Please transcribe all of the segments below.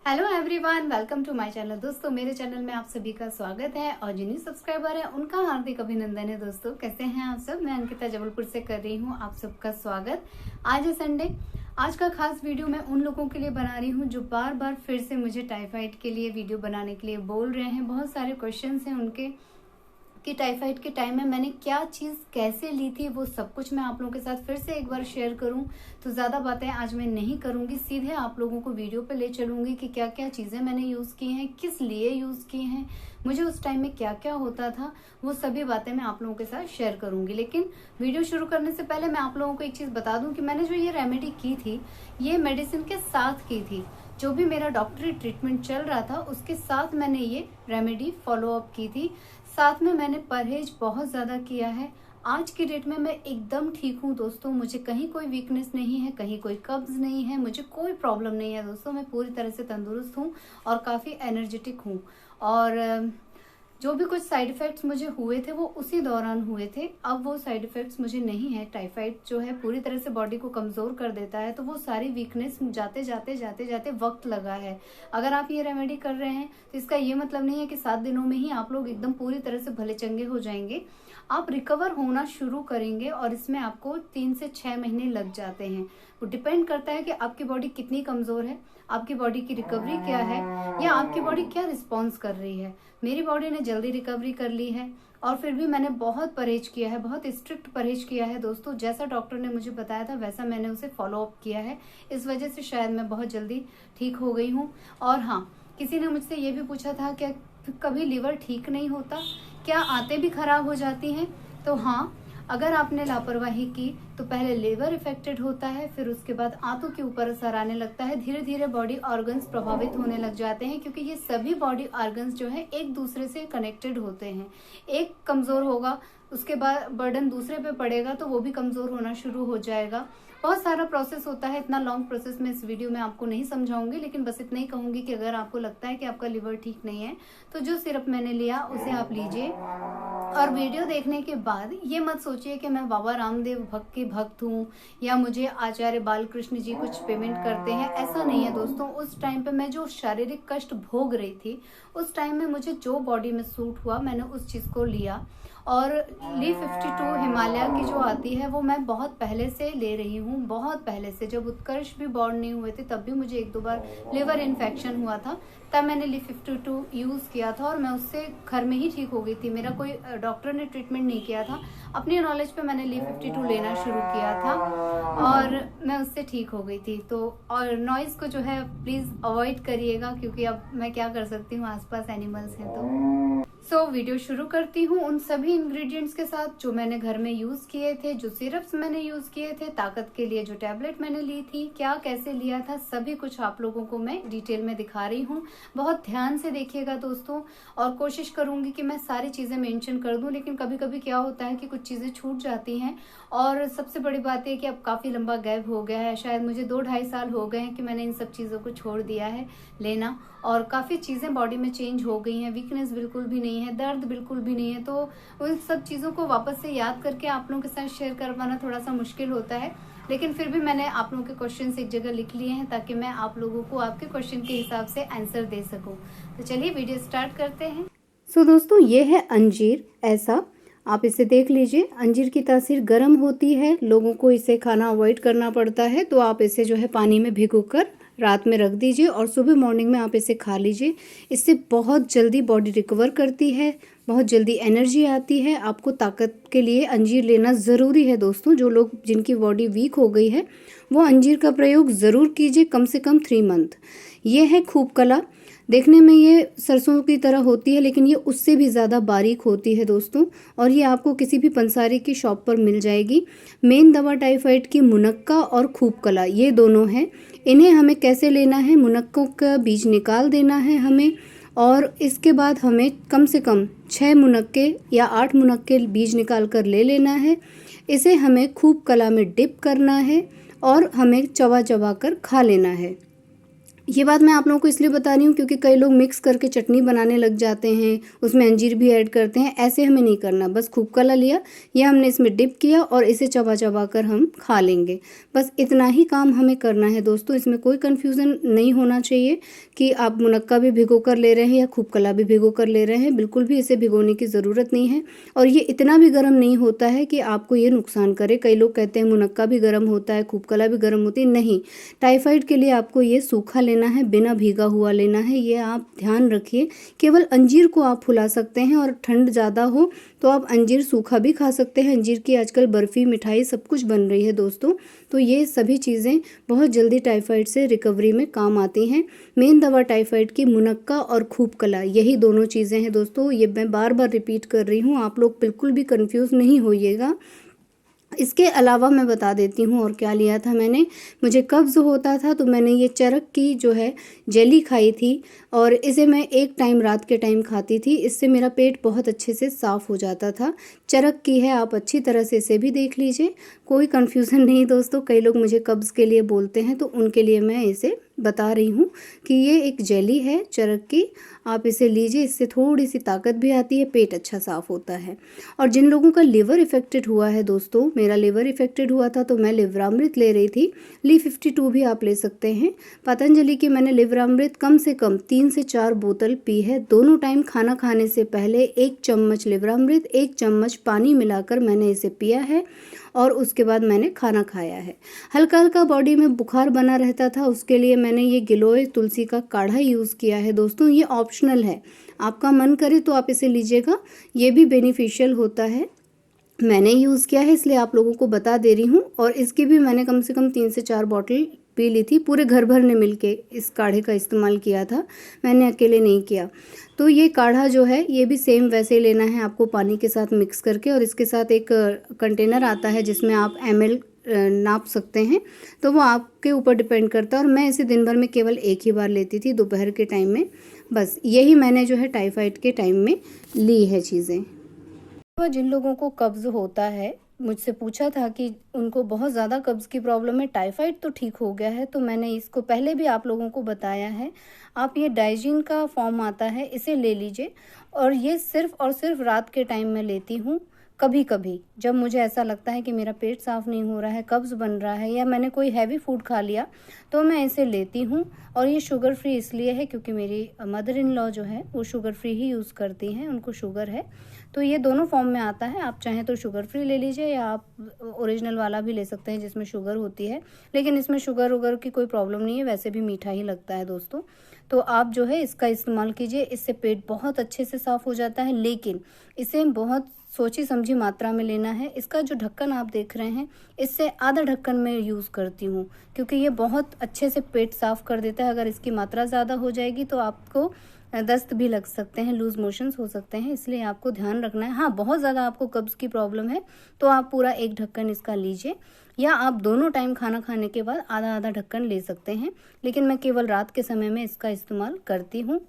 Hello everyone, welcome to my channel. दोस्तों, मेरे channel में आप सभी का स्वागत है और जो न्यू सब्सक्राइबर है उनका हार्दिक अभिनंदन है। दोस्तों, कैसे हैं आप सब? मैं अंकिता जबलपुर से कर रही हूं आप सबका स्वागत। आज है संडे। आज का खास वीडियो मैं उन लोगों के लिए बना रही हूं जो बार बार फिर से मुझे टाइफाइड के लिए वीडियो बनाने के लिए बोल रहे हैं। बहुत सारे क्वेश्चन हैं उनके कि टाइफाइड के टाइम में मैंने क्या चीज़ कैसे ली थी, वो सब कुछ मैं आप लोगों के साथ फिर से एक बार शेयर करूं। तो ज़्यादा बातें आज मैं नहीं करूंगी, सीधे आप लोगों को वीडियो पे ले चलूंगी कि क्या क्या चीज़ें मैंने यूज़ की हैं, किस लिए यूज़ की हैं, मुझे उस टाइम में क्या क्या होता था, वो सभी बातें मैं आप लोगों के साथ शेयर करूंगी। लेकिन वीडियो शुरू करने से पहले मैं आप लोगों को एक चीज़ बता दूं कि मैंने जो ये रेमेडी की थी, ये मेडिसिन के साथ की थी। जो भी मेरा डॉक्टरी ट्रीटमेंट चल रहा था उसके साथ मैंने ये रेमेडी फॉलो अप की थी। साथ में मैंने परहेज बहुत ज़्यादा किया है। आज की डेट में मैं एकदम ठीक हूँ दोस्तों। मुझे कहीं कोई वीकनेस नहीं है, कहीं कोई कब्ज नहीं है, मुझे कोई प्रॉब्लम नहीं है दोस्तों। मैं पूरी तरह से तंदुरुस्त हूँ और काफ़ी एनर्जेटिक हूँ। और जो भी कुछ साइड इफेक्ट्स मुझे हुए थे वो उसी दौरान हुए थे। अब वो साइड इफेक्ट्स मुझे नहीं है। टाइफाइड जो है पूरी तरह से बॉडी को कमज़ोर कर देता है, तो वो सारी वीकनेस जाते जाते जाते जाते वक्त लगा है। अगर आप ये रेमेडी कर रहे हैं तो इसका ये मतलब नहीं है कि 7 दिनों में ही आप लोग एकदम पूरी तरह से भले चंगे हो जाएंगे। आप रिकवर होना शुरू करेंगे और इसमें आपको 3 से 6 महीने लग जाते हैं। वो डिपेंड करता है कि आपकी बॉडी कितनी कमज़ोर है, आपकी बॉडी की रिकवरी क्या है, या आपकी बॉडी क्या रिस्पॉन्स कर रही है। मेरी बॉडी ने जल्दी रिकवरी कर ली है और फिर भी मैंने बहुत परहेज किया है, बहुत स्ट्रिक्ट परहेज किया है दोस्तों। जैसा डॉक्टर ने मुझे बताया था वैसा मैंने उसे फॉलो अप किया है। इस वजह से शायद मैं बहुत जल्दी ठीक हो गई हूँ। और हाँ, किसी ने मुझसे ये भी पूछा था क्या कभी लिवर ठीक नहीं होता, क्या आंतें भी खराब हो जाती हैं? तो हाँ, अगर आपने लापरवाही की तो पहले लिवर इफेक्टेड होता है, फिर उसके बाद आंतों के ऊपर असर आने लगता है। धीरे धीरे बॉडी ऑर्गन्स प्रभावित होने लग जाते हैं, क्योंकि ये सभी बॉडी ऑर्गन्स जो है एक दूसरे से कनेक्टेड होते हैं। एक कमजोर होगा, उसके बाद बर्डन दूसरे पे पड़ेगा तो वो भी कमजोर होना शुरू हो जाएगा। बहुत सारा प्रोसेस होता है। इतना लॉन्ग प्रोसेस में इस वीडियो में आपको नहीं समझाऊंगी, लेकिन बस इतना ही कहूंगी कि अगर आपको लगता है कि आपका लिवर ठीक नहीं है तो जो सिरप मैंने लिया उसे आप लीजिए। और वीडियो देखने के बाद ये मत सोचिए कि मैं बाबा रामदेव भक्त की भक्त हूँ या मुझे आचार्य बालकृष्ण जी कुछ पेमेंट करते हैं। ऐसा नहीं है दोस्तों। उस टाइम पे मैं जो शारीरिक कष्ट भोग रही थी, उस टाइम में मुझे जो बॉडी में सूट हुआ मैंने उस चीज को लिया। और ली 52 हिमालय की जो आती है वो मैं बहुत पहले से ले रही हूँ, बहुत पहले से। जब उत्कर्ष भी बॉर्न नहीं हुए थे तब भी मुझे 1-2 बार लिवर इन्फेक्शन हुआ था, तब मैंने ली 52 यूज़ किया था और मैं उससे घर में ही ठीक हो गई थी। मेरा कोई डॉक्टर ने ट्रीटमेंट नहीं किया था, अपनी नॉलेज पे मैंने ली 52 लेना शुरू किया था और मैं उससे ठीक हो गई थी। तो और नॉइज़ को जो है प्लीज़ अवॉइड करिएगा, क्योंकि अब मैं क्या कर सकती हूँ, आसपास एनिमल्स हैं। तो वीडियो शुरू करती हूँ उन सभी इंग्रेडिएंट्स के साथ जो मैंने घर में यूज़ किए थे, जो सिरप्स मैंने यूज़ किए थे, ताकत के लिए जो टैबलेट मैंने ली थी, क्या कैसे लिया था, सभी कुछ आप लोगों को मैं डिटेल में दिखा रही हूँ। बहुत ध्यान से देखिएगा दोस्तों, और कोशिश करूंगी कि मैं सारी चीज़ें मेंशन कर दूं। लेकिन कभी कभी क्या होता है कि कुछ चीज़ें छूट जाती हैं। और सबसे बड़ी बात है कि अब काफ़ी लंबा गैप हो गया है, शायद मुझे 2-2.5 साल हो गए हैं कि मैंने इन सब चीज़ों को छोड़ दिया है लेना। और काफ़ी चीज़ें बॉडी में चेंज हो गई हैं, वीकनेस बिल्कुल भी नहीं है, दर्द बिल्कुल भी नहीं है। तो उन सब चीज़ों को वापस से याद करके आप लोगों के साथ शेयर करवाना थोड़ा सा मुश्किल होता है, लेकिन फिर भी मैंने आप लोगों के क्वेश्चन एक जगह लिख लिए हैं ताकि मैं आप लोगों को आपके क्वेश्चन के हिसाब से आंसर दे सकूं। तो चलिए वीडियो स्टार्ट करते हैं। दोस्तों, ये है अंजीर। ऐसा आप इसे देख लीजिए। अंजीर की तासीर गर्म होती है, लोगों को इसे खाना अवॉइड करना पड़ता है, तो आप इसे जो है पानी में भिगोकर रात में रख दीजिए और सुबह मॉर्निंग में आप इसे खा लीजिए। इससे बहुत जल्दी बॉडी रिकवर करती है, बहुत जल्दी एनर्जी आती है। आपको ताकत के लिए अंजीर लेना ज़रूरी है दोस्तों। जो लोग जिनकी बॉडी वीक हो गई है वो अंजीर का प्रयोग ज़रूर कीजिए, कम से कम 3 मंथ। ये है खूब कला। देखने में ये सरसों की तरह होती है, लेकिन ये उससे भी ज़्यादा बारीक होती है दोस्तों। और ये आपको किसी भी पंसारी की शॉप पर मिल जाएगी। मेन दवा टाइफाइड की मुनक्का और खूब कला, ये दोनों हैं। इन्हें हमें कैसे लेना है, मुनक्कों का बीज निकाल देना है हमें, और इसके बाद हमें कम से कम 6 मुनक्के या 8 मुनक्के बीज निकाल कर ले लेना है। इसे हमें खूब कला में डिप करना है और हमें चबा चबा कर खा लेना है। ये बात मैं आप लोगों को इसलिए बता रही हूँ क्योंकि कई लोग मिक्स करके चटनी बनाने लग जाते हैं, उसमें अंजीर भी ऐड करते हैं। ऐसे हमें नहीं करना। बस खूब कला लिया, ये हमने इसमें डिप किया और इसे चबा चबा कर हम खा लेंगे। बस इतना ही काम हमें करना है दोस्तों। इसमें कोई कन्फ्यूज़न नहीं होना चाहिए कि आप मुनक्का भी भिगो कर ले रहे हैं या खूब कला भी भिगो कर ले रहे हैं। बिल्कुल भी इसे भिगोने की ज़रूरत नहीं है। और ये इतना भी गर्म नहीं होता है कि आपको ये नुकसान करे। कई लोग कहते हैं मुनक्का भी गर्म होता है, खूब कला भी गर्म होती है। नहीं, टाइफाइड के लिए आपको ये सूखा लेना है, बिना भीगा हुआ लेना है। ये आप ध्यान रखिए। केवल अंजीर को आप फुला सकते हैं और ठंड ज़्यादा हो तो आप अंजीर सूखा भी खा सकते हैं। अंजीर की आजकल बर्फ़ी, मिठाई सब कुछ बन रही है दोस्तों। तो ये सभी चीज़ें बहुत जल्दी टाइफाइड से रिकवरी में काम आती हैं। मेन दवा टाइफाइड की मुनक्का और खूब कला, यही दोनों चीज़ें हैं दोस्तों। ये मैं बार बार रिपीट कर रही हूँ, आप लोग बिल्कुल भी कंफ्यूज नहीं होइएगा। इसके अलावा मैं बता देती हूँ और क्या लिया था मैंने। मुझे कब्ज़ होता था तो मैंने ये चरक की जो है जेली खाई थी और इसे मैं एक टाइम रात के टाइम खाती थी। इससे मेरा पेट बहुत अच्छे से साफ़ हो जाता था। चरक की है, आप अच्छी तरह से इसे भी देख लीजिए, कोई कन्फ्यूज़न नहीं दोस्तों। कई लोग मुझे कब्ज़ के लिए बोलते हैं तो उनके लिए मैं इसे बता रही हूँ कि ये एक जेली है चरक की, आप इसे लीजिए। इससे थोड़ी सी ताकत भी आती है, पेट अच्छा साफ़ होता है। और जिन लोगों का लिवर इफ़ेक्टेड हुआ है दोस्तों, मेरा लिवर इफ़ेक्टेड हुआ था तो मैं लिवरामृत ले रही थी। Li52 भी आप ले सकते हैं। पतंजलि की मैंने लिवरामृत कम से कम 3 से 4 बोतल पी है। दोनों टाइम खाना खाने से पहले 1 चम्मच लिवरामृत, 1 चम्मच पानी मिलाकर मैंने इसे पिया है और उसके बाद मैंने खाना खाया है। हल्का हल्का बॉडी में बुखार बना रहता था, उसके लिए मैंने ये गिलोय तुलसी का काढ़ा यूज़ किया है दोस्तों। ये ऑप्शनल है, आपका मन करे तो आप इसे लीजिएगा, ये भी बेनिफिशियल होता है। मैंने यूज़ किया है इसलिए आप लोगों को बता दे रही हूँ। और इसकी भी मैंने कम से कम 3 से 4 बॉटल पी ली थी। पूरे घर भर ने मिलके इस काढ़े का इस्तेमाल किया था, मैंने अकेले नहीं किया। तो ये काढ़ा जो है ये भी सेम वैसे ही लेना है आपको, पानी के साथ मिक्स करके। और इसके साथ एक कंटेनर आता है जिसमें आप ml नाप सकते हैं, तो वो आपके ऊपर डिपेंड करता है। और मैं इसे दिन भर में केवल एक ही बार लेती थी, दोपहर के टाइम में। बस यही मैंने जो है टाइफाइड के टाइम में ली है चीज़ें। तो जिन लोगों को कब्ज़ होता है, मुझसे पूछा था कि उनको बहुत ज़्यादा कब्ज़ की प्रॉब्लम है, टाइफाइड तो ठीक हो गया है, तो मैंने इसको पहले भी आप लोगों को बताया है। आप ये डाइजीन का फॉर्म आता है, इसे ले लीजिए। और ये सिर्फ़ और सिर्फ रात के टाइम में लेती हूँ। कभी कभी जब मुझे ऐसा लगता है कि मेरा पेट साफ़ नहीं हो रहा है, कब्ज़ बन रहा है या मैंने कोई हैवी फूड खा लिया, तो मैं इसे लेती हूँ। और ये शुगर फ्री इसलिए है क्योंकि मेरी मदर इन लॉ जो है वो शुगर फ्री ही यूज़ करती हैं, उनको शुगर है। तो ये दोनों फॉर्म में आता है, आप चाहें तो शुगर फ्री ले लीजिए या आप ओरिजिनल वाला भी ले सकते हैं जिसमें शुगर होती है। लेकिन इसमें शुगर वगर की कोई प्रॉब्लम नहीं है, वैसे भी मीठा ही लगता है दोस्तों। तो आप जो है इसका इस्तेमाल कीजिए, इससे पेट बहुत अच्छे से साफ़ हो जाता है। लेकिन इसे बहुत सोची समझी मात्रा में लेना है। इसका जो ढक्कन आप देख रहे हैं, इससे आधा ढक्कन मैं यूज़ करती हूँ क्योंकि ये बहुत अच्छे से पेट साफ़ कर देता है। अगर इसकी मात्रा ज़्यादा हो जाएगी तो आपको दस्त भी लग सकते हैं, लूज़ मोशंस हो सकते हैं, इसलिए आपको ध्यान रखना है। हाँ, बहुत ज़्यादा आपको कब्ज़ की प्रॉब्लम है तो आप पूरा एक ढक्कन इसका लीजिए, या आप दोनों टाइम खाना खाने के बाद आधा आधा ढक्कन ले सकते हैं। लेकिन मैं केवल रात के समय में इसका इस्तेमाल करती हूँ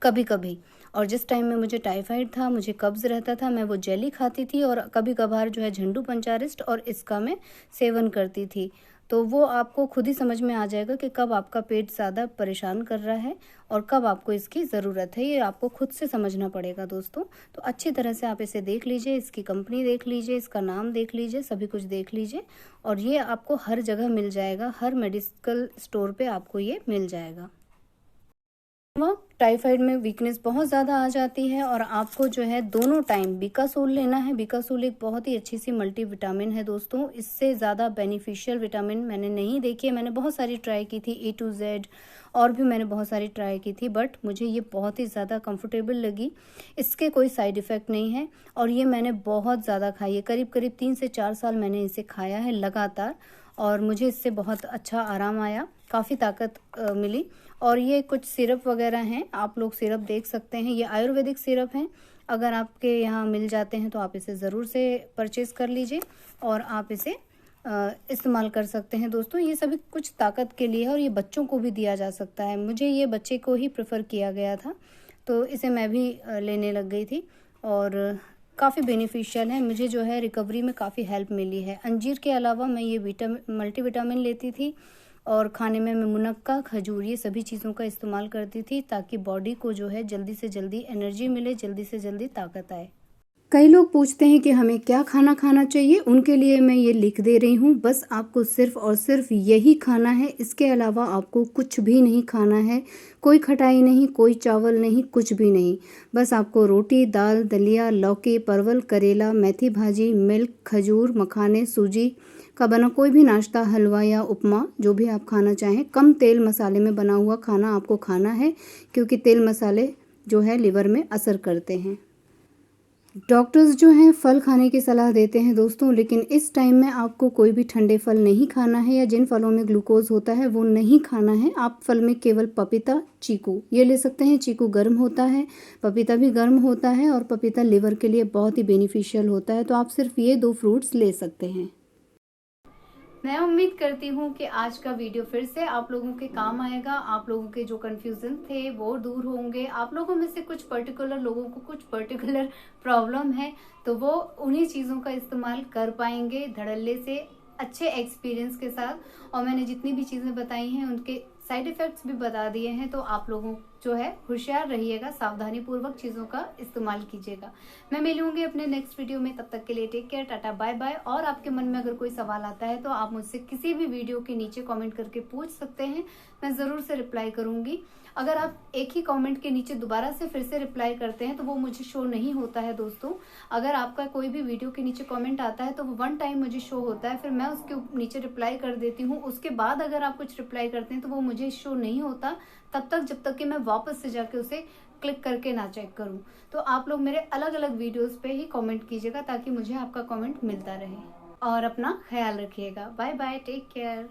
कभी कभी। और जिस टाइम में मुझे टाइफाइड था, मुझे कब्ज़ रहता था, मैं वो जेली खाती थी और कभी कभार जो है झंडू पंचारिस्ट और इसका मैं सेवन करती थी। तो वो आपको खुद ही समझ में आ जाएगा कि कब आपका पेट ज़्यादा परेशान कर रहा है और कब आपको इसकी ज़रूरत है। ये आपको खुद से समझना पड़ेगा दोस्तों। तो अच्छी तरह से आप इसे देख लीजिए, इसकी कंपनी देख लीजिए, इसका नाम देख लीजिए, सभी कुछ देख लीजिए। और ये आपको हर जगह मिल जाएगा, हर मेडिकल स्टोर पे आपको ये मिल जाएगा। टाइफाइड में वीकनेस बहुत ज़्यादा आ जाती है और आपको जो है दोनों टाइम बिकासूल लेना है। बिकासूल एक बहुत ही अच्छी सी मल्टी विटामिन है दोस्तों, इससे ज़्यादा बेनिफिशियल विटामिन मैंने नहीं देखी है। मैंने बहुत सारी ट्राई की थी, A to Z और भी मैंने बहुत सारी ट्राई की थी, बट मुझे ये बहुत ही ज़्यादा कंफर्टेबल लगी। इसके कोई साइड इफ़ेक्ट नहीं है और ये मैंने बहुत ज़्यादा खाई है, करीब करीब 3 से 4 साल मैंने इसे खाया है लगातार और मुझे इससे बहुत अच्छा आराम आया, काफ़ी ताकत मिली। और ये कुछ सिरप वगैरह हैं, आप लोग सिरप देख सकते हैं, ये आयुर्वेदिक सिरप हैं। अगर आपके यहाँ मिल जाते हैं तो आप इसे ज़रूर से परचेज़ कर लीजिए और आप इसे इस्तेमाल कर सकते हैं दोस्तों। ये सभी कुछ ताकत के लिए है और ये बच्चों को भी दिया जा सकता है। मुझे ये बच्चे को ही प्रेफर किया गया था तो इसे मैं भी लेने लग गई थी और काफ़ी बेनिफिशियल है। मुझे जो है रिकवरी में काफ़ी हेल्प मिली है। अंजीर के अलावा मैं ये मल्टीविटामिन लेती थी और खाने में मैं मुनक्का, खजूर ये सभी चीज़ों का इस्तेमाल करती थी ताकि बॉडी को जो है जल्दी से जल्दी एनर्जी मिले, जल्दी से जल्दी ताकत आए। कई लोग पूछते हैं कि हमें क्या खाना खाना चाहिए, उनके लिए मैं ये लिख दे रही हूँ। बस आपको सिर्फ और सिर्फ यही खाना है, इसके अलावा आपको कुछ भी नहीं खाना है। कोई खटाई नहीं, कोई चावल नहीं, कुछ भी नहीं। बस आपको रोटी, दाल, दलिया, लौकी, परवल, करेला, मेथी भाजी, मिल्क, खजूर, मखाने, सूजी का बना कोई भी नाश्ता, हलवा या उपमा, जो भी आप खाना चाहें, कम तेल मसाले में बना हुआ खाना आपको खाना है, क्योंकि तेल मसाले जो है लिवर में असर करते हैं। डॉक्टर्स जो हैं फल खाने की सलाह देते हैं दोस्तों, लेकिन इस टाइम में आपको कोई भी ठंडे फल नहीं खाना है या जिन फलों में ग्लूकोज होता है वो नहीं खाना है। आप फल में केवल पपीता, चीकू ये ले सकते हैं। चीकू गर्म होता है, पपीता भी गर्म होता है और पपीता लिवर के लिए बहुत ही बेनिफिशियल होता है, तो आप सिर्फ ये 2 फ्रूट्स ले सकते हैं। मैं उम्मीद करती हूँ कि आज का वीडियो फिर से आप लोगों के काम आएगा। आप लोगों के जो कंफ्यूजन थे वो दूर होंगे। आप लोगों में से कुछ पर्टिकुलर लोगों को कुछ पर्टिकुलर प्रॉब्लम है, तो वो उन्हीं चीज़ों का इस्तेमाल कर पाएंगे धड़ल्ले से, अच्छे एक्सपीरियंस के साथ। और मैंने जितनी भी चीज़ें बताई हैं उनके साइड इफ़ेक्ट्स भी बता दिए हैं, तो आप लोगों जो है होशियार रहिएगा, सावधानी पूर्वक चीज़ों का इस्तेमाल कीजिएगा। मैं मिलूंगी अपने नेक्स्ट वीडियो में, तब तक के लिए take care, tata, bye bye. और आपके मन में अगर कोई सवाल आता है तो आप मुझसे किसी भी वीडियो के नीचे कमेंट करके पूछ सकते हैं, मैं ज़रूर से रिप्लाई करूंगी। अगर आप एक ही कमेंट के नीचे दोबारा से फिर से रिप्लाई करते हैं तो वो मुझे शो नहीं होता है दोस्तों। अगर आपका कोई भी वीडियो के नीचे कमेंट आता है तो वो 1 टाइम मुझे शो होता है, फिर मैं उसके नीचे रिप्लाई कर देती हूँ। उसके बाद अगर आप कुछ रिप्लाई करते हैं तो वो मुझे शो नहीं होता तब तक, जब तक कि मैं वापस से जाके उसे क्लिक करके ना चेक करूं। तो आप लोग मेरे अलग अलग वीडियोस पे ही कमेंट कीजिएगा ताकि मुझे आपका कमेंट मिलता रहे। और अपना ख्याल रखिएगा। Bye bye, take care.